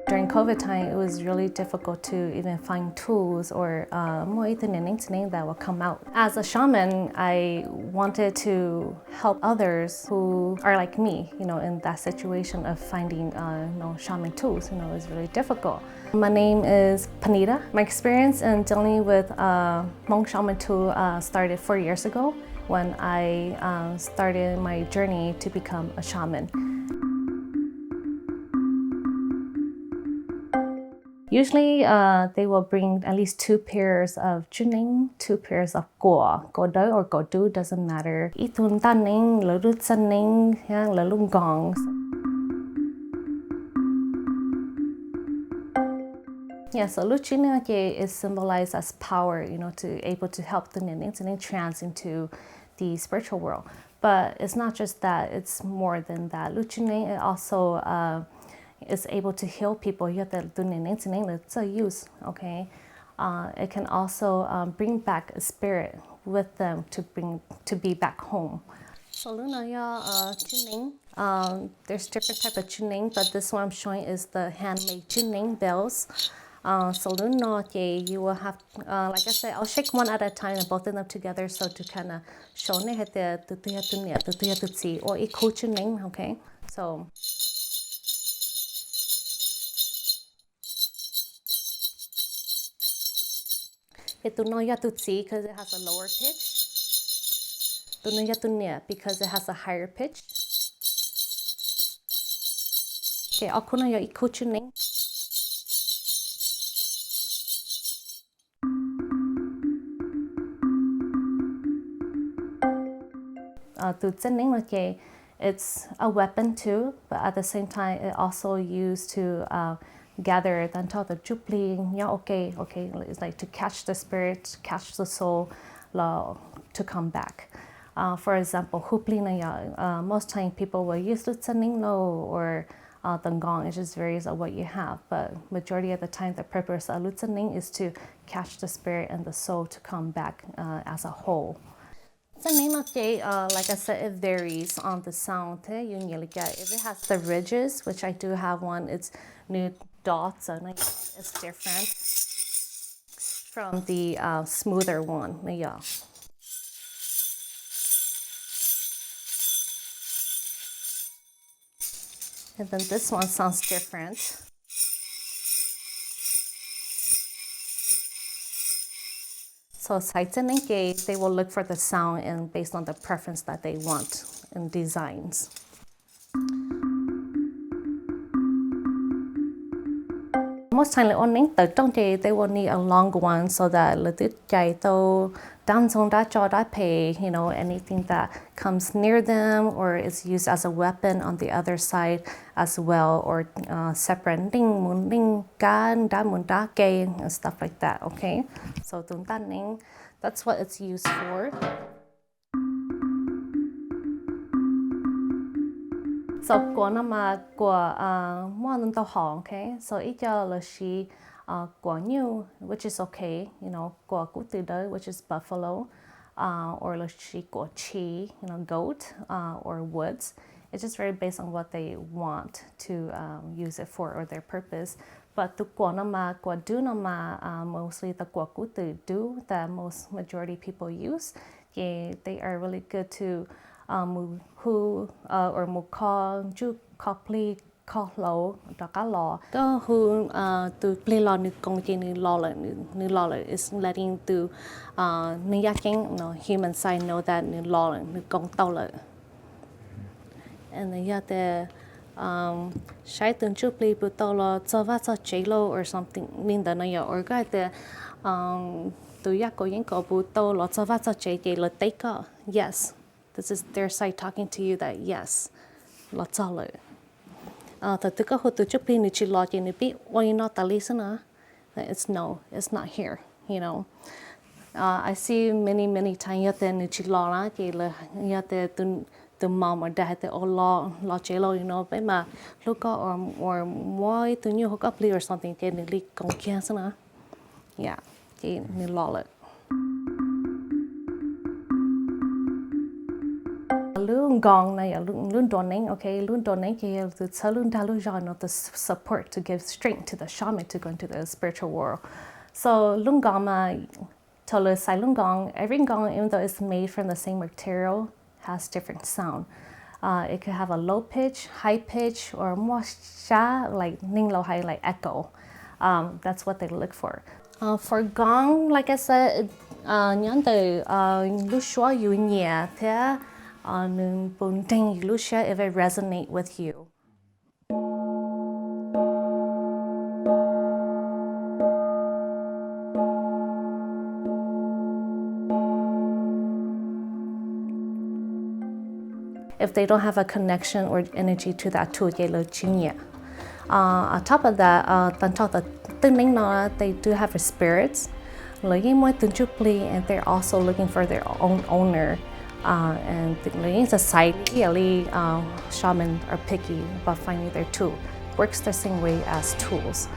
During COVID time, it was really difficult to even find tools or more that will come out. As a shaman, I wanted to help others who are like me, in that situation of finding, shaman tools. It was really difficult. My name is Panita. My experience in dealing with Hmong Shaman Tool started 4 years ago when I started my journey to become a shaman. Usually, they will bring at least 2 pairs of chuning, 2 pairs of go do or go do, doesn't matter. Itun taning, lerut saning, lerung gongs. Yeah, so luchina is symbolized as power, to able to help the Ninin trans into the spiritual world. But it's not just that; it's more than that. Luchina also is able to heal people. You have to do it's a use, okay? It can also bring back a spirit with them to be back home. So tuning. There's different type of tuning, but this one I'm showing is the handmade tuning bells. So you will have, like I said, I'll shake one at a time and both of them together so to kind of show or equal tuning, okay? So. Because it has a lower pitch. Because it has a higher pitch. Okay, akuno equal tuning. It's a weapon too, but at the same time, it also used to gather the jupli. Okay, it's like to catch the spirit, catch the soul, to come back. For example, huplina, most time people will use lutsaning or the gong. It just varies on what you have, but majority of the time, the purpose of lutsaning is to catch the spirit and the soul to come back as a whole. Like I said, it varies on the sound. If it has the ridges, which I do have one, it's new dots, and it's different from the smoother one. Yeah. And then this one sounds different. So they will look for the sound and based on the preference that they want in designs. Most time they will need a long one so that anything that comes near them or is used as a weapon on the other side as well, or separate and stuff like that, okay? So that's what it's used for. So okay? So which is okay, which is buffalo, or chi, goat, or woods. It's just very based on what they want to use it for or their purpose. But mostly the do that most majority people use. They are really good to or mukha ju kopli lo to who to play law new law is letting to human side know that new law and then shy to play putolo jelo or something linda or guy the to yes. This is their side talking to you that yes, it's no, it's not here, I see many times the mom or dad law jelo, but ma look or more to new hook up or something yeah, law. Luôn gong này luôn donning, okay, luôn donning ki the salun dalu jano the support to give strength to the shaman to go into the spiritual world. So lung gama tolo sai lung gong, every gong even though it's made from the same material has different sound. It could have a low pitch, high pitch, or more sha like ning lo high like echo. That's what they look for. For gong, like I said, nhắn từ lúc xóa yu nhẹ thế nung bung ding lúc xóa if it resonate with you. If they don't have a connection or energy to that tool, on top of that, they do have a spirits, and they're also looking for their own owner. And in society, shaman are picky about finding their tool. Works the same way as tools.